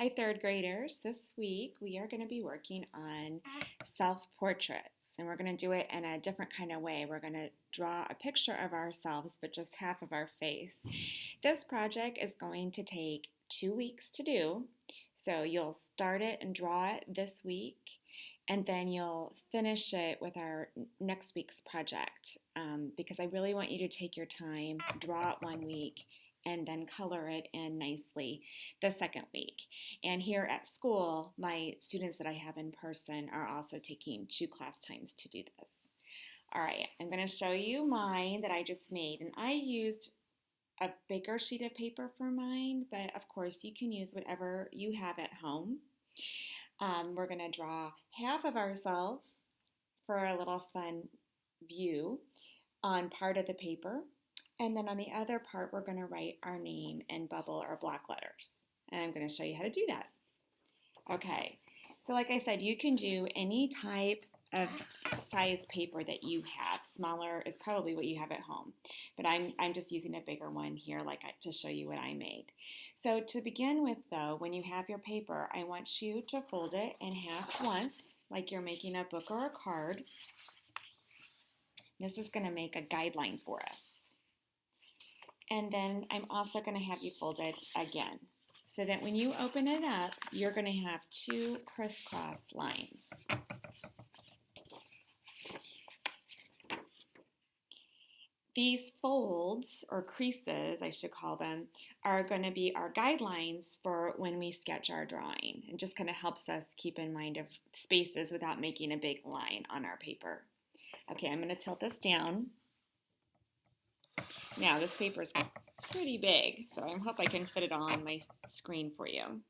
Hi, third graders. This week we are going to be working on self-portraits, and we're going to do it in a different kind of way. We're going to draw a picture of ourselves, but just half of our face. This project is going to take 2 weeks to do, so you'll start it and draw it this week, and then you'll finish it with our next week's project because I really want you to take your time, draw it 1 week, and then color it in nicely the second week. And here at school, my students that I have in person are also taking 2 class times to do this. All right, I'm going to show you mine that I just made. And I used a bigger sheet of paper for mine, but of course you can use whatever you have at home. We're going to draw half of ourselves for a little fun view on part of the paper. And then on the other part, we're going to write our name in bubble or block letters. And I'm going to show you how to do that. Okay, so like I said, you can do any type of size paper that you have. Smaller is probably what you have at home, but I'm just using a bigger one here to show you what I made. So to begin with though, when you have your paper, I want you to fold it in half once, like you're making a book or a card. This is going to make a guideline for us. And then I'm also going to have you fold it again, so that when you open it up, you're going to have 2 crisscross lines. These folds, or creases, I should call them, are going to be our guidelines for when we sketch our drawing. It just kind of helps us keep in mind of spaces without making a big line on our paper. Okay, I'm going to tilt this down. Now, this paper is pretty big, so I hope I can fit it all on my screen for you.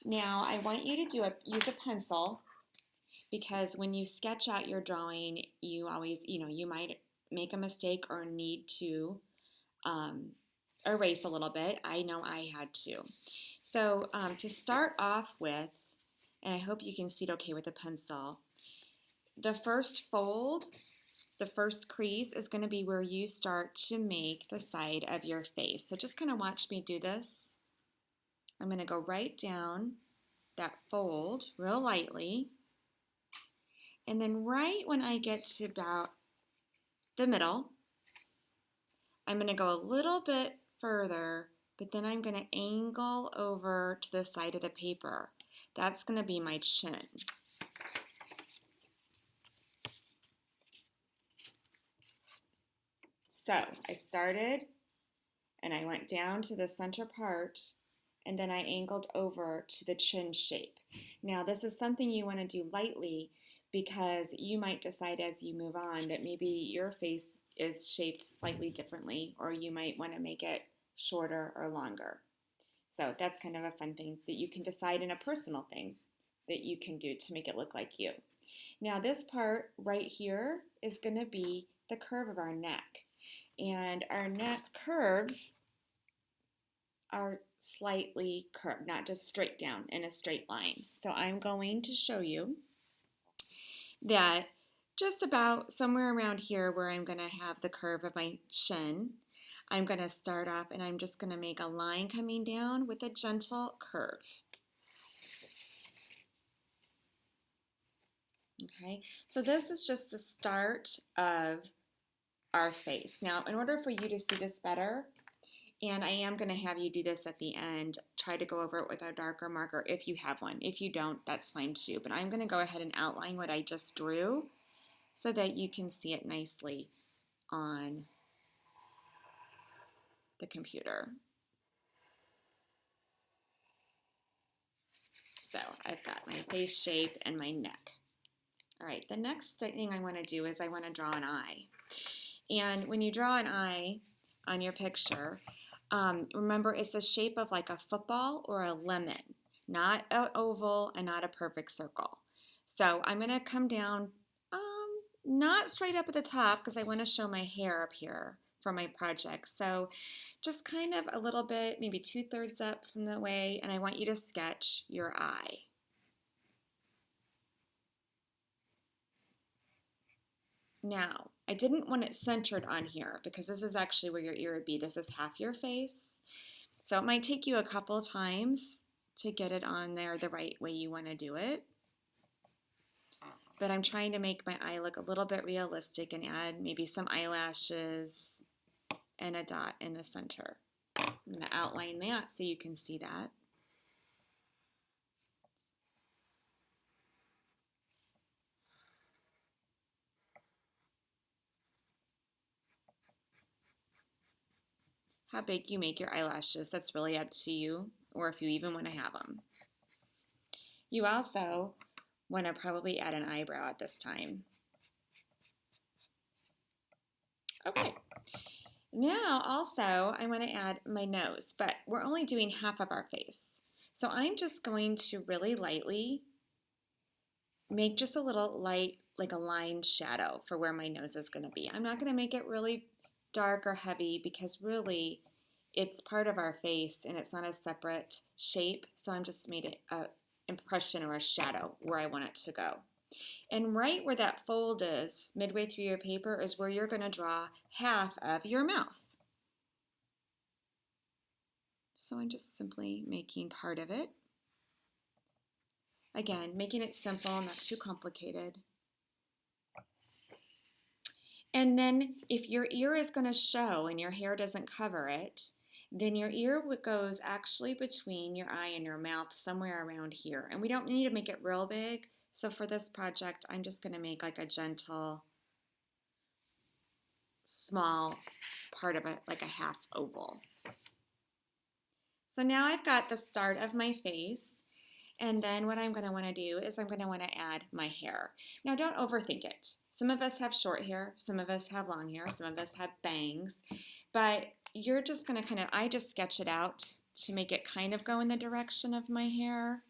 Now, I want you to use a pencil, because when you sketch out your drawing, you always, you might make a mistake or need to erase a little bit. I know I had to. So to start off with, and I hope you can see it okay with a pencil, the first fold, the first crease is going to be where you start to make the side of your face. So just kind of watch me do this. I'm going to go right down that fold real lightly. And then right when I get to about the middle, I'm going to go a little bit further, but then I'm going to angle over to the side of the paper. That's going to be my chin. So I started and I went down to the center part, and then I angled over to the chin shape. Now this is something you want to do lightly, because you might decide as you move on that maybe your face is shaped slightly differently, or you might want to make it shorter or longer. So that's kind of a fun thing that you can decide, in a personal thing that you can do to make it look like you. Now this part right here is going to be the curve of our neck. And our neck curves are slightly curved, not just straight down in a straight line. So I'm going to show you that just about somewhere around here where I'm going to have the curve of my chin, I'm going to start off and I'm just going to make a line coming down with a gentle curve. Okay, so this is just the start of our face. Now, in order for you to see this better, and I am going to have you do this at the end, try to go over it with a darker marker if you have one. If you don't, that's fine too. But I'm going to go ahead and outline what I just drew so that you can see it nicely on the computer. So I've got my face shape and my neck. All right, the next thing I want to do is I want to draw an eye. And when you draw an eye on your picture, remember it's the shape of like a football or a lemon, not an oval and not a perfect circle. So I'm going to come down, not straight up at the top, because I want to show my hair up here for my project. So just kind of a little bit, maybe 2/3 up from the way, and I want you to sketch your eye. Now, I didn't want it centered on here because this is actually where your ear would be. This is half your face. So it might take you a couple times to get it on there the right way you want to do it. But I'm trying to make my eye look a little bit realistic and add maybe some eyelashes and a dot in the center. I'm going to outline that so you can see that. How big you make your eyelashes, that's really up to you, or if you even want to have them. You also want to probably add an eyebrow at this time. Okay, now also I want to add my nose, but we're only doing half of our face. So I'm just going to really lightly make just a little light, like a line shadow for where my nose is going to be. I'm not going to make it really dark or heavy because really it's part of our face and it's not a separate shape. So I'm just made it an impression or a shadow where I want it to go. And right where that fold is, midway through your paper, is where you're going to draw half of your mouth. So I'm just simply making part of it. Again, making it simple, not too complicated. And then if your ear is going to show and your hair doesn't cover it, then your ear goes actually between your eye and your mouth, somewhere around here. And we don't need to make it real big. So for this project, I'm just going to make like a gentle, small part of it, like a half oval. So now I've got the start of my face. And then what I'm going to want to do is I'm going to want to add my hair. Now don't overthink it. Some of us have short hair, some of us have long hair, some of us have bangs, but you're just going to I just sketch it out to make it kind of go in the direction of my hair.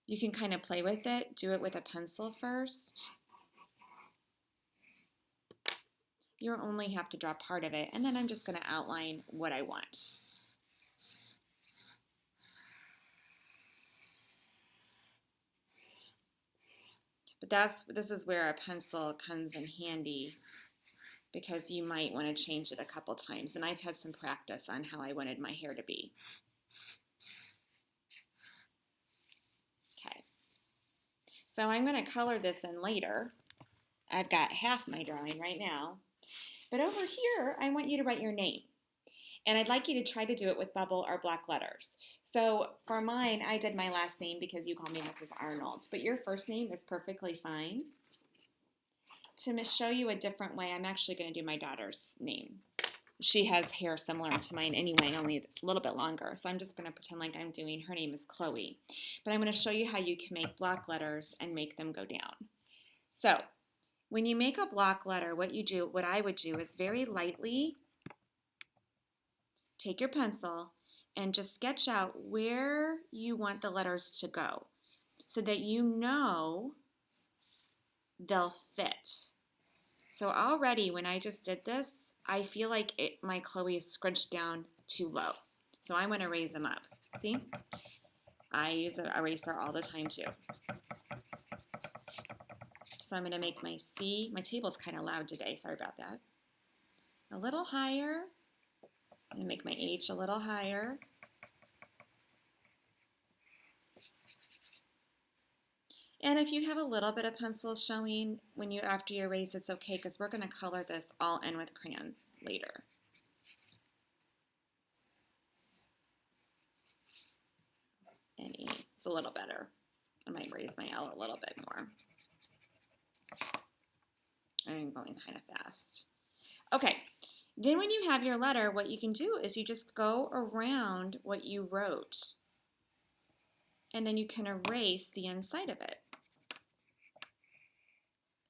You can kind of play with it, do it with a pencil first. You only have to draw part of it, and then I'm just going to outline what I want. But this is where a pencil comes in handy because you might want to change it a couple times. And I've had some practice on how I wanted my hair to be. Okay. So I'm going to color this in later. I've got half my drawing right now. But over here, I want you to write your name. And I'd like you to try to do it with bubble or block letters. So for mine, I did my last name because you call me Mrs. Arnold, but your first name is perfectly fine. To show you a different way, I'm actually going to do my daughter's name. She has hair similar to mine anyway, only it's a little bit longer. So I'm just going to pretend like I'm doing, her name is Chloe. But I'm going to show you how you can make block letters and make them go down. So when you make a block letter, what I would do is very lightly take your pencil and just sketch out where you want the letters to go so that you know they'll fit. So already when I just did this, I feel like my Chloe is scrunched down too low. So I want to raise them up. See? I use an eraser all the time too. So I'm going to make my C. My table's kind of loud today. Sorry about that. A little higher. I'm going to make my H a little higher. And if you have a little bit of pencil showing after you erase, it's okay because we're going to color this all in with crayons later. And E, it's a little better. I might raise my L a little bit more. I'm going kind of fast. Okay. Then when you have your letter, what you can do is you just go around what you wrote, and then you can erase the inside of it.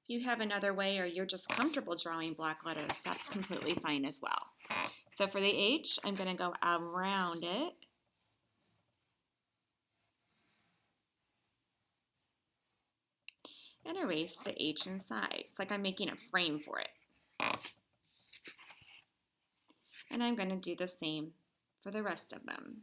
If you have another way or you're just comfortable drawing block letters, that's completely fine as well. So for the H, I'm going to go around it. And erase the H inside. It's like I'm making a frame for it. And I'm going to do the same for the rest of them.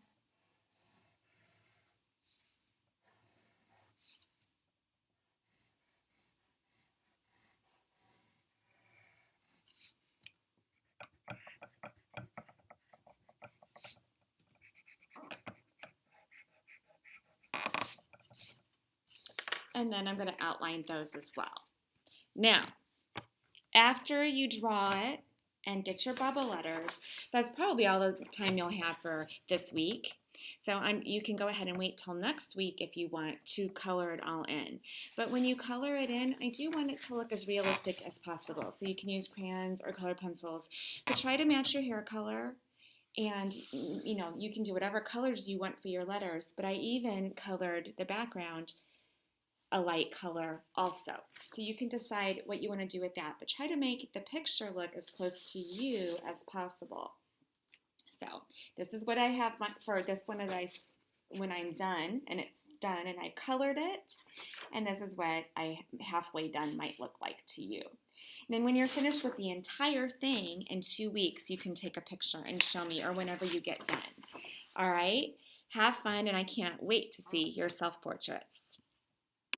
and then I'm going to outline those as well. Now, after you draw it and get your bubble letters, that's probably all the time you'll have for this week. So you can go ahead and wait till next week if you want to color it all in. But when you color it in, I do want it to look as realistic as possible. So you can use crayons or colored pencils, but try to match your hair color. And you can do whatever colors you want for your letters, but I even colored the background a light color also. So you can decide what you want to do with that, but try to make the picture look as close to you as possible. So this is what I have for this one when I'm done, and it's done and I colored it, and this is what I halfway done might look like to you. And then when you're finished with the entire thing in 2 weeks, you can take a picture and show me, or whenever you get done. All right? Have fun, and I can't wait to see your self-portraits.